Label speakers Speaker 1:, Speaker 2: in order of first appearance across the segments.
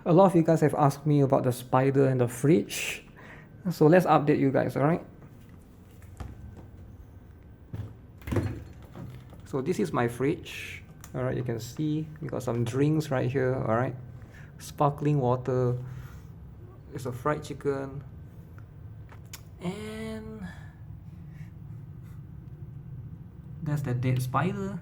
Speaker 1: A lot of you guys have asked me about the spider and the fridge. So let's update you guys, alright? So this is my fridge. Alright, you can see we got some drinks right here, alright? Sparkling water. There's a fried chicken. And there's the dead spider.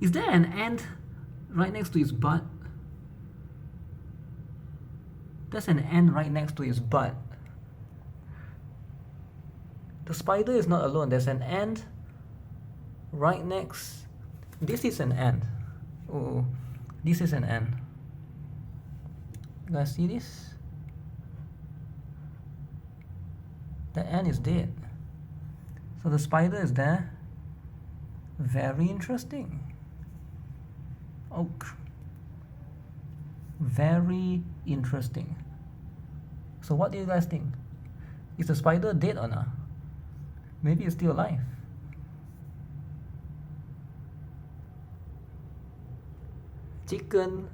Speaker 1: Is there an ant right next to his butt? There's an ant right next to his butt. The spider is not alone. There's an ant right next. This is an ant. Oh, this is an ant. You guys see this? The ant is dead. So the spider is there. Very interesting. Oh, very interesting. So what do you guys think? Is the spider dead or not? Maybe it's still alive. Chicken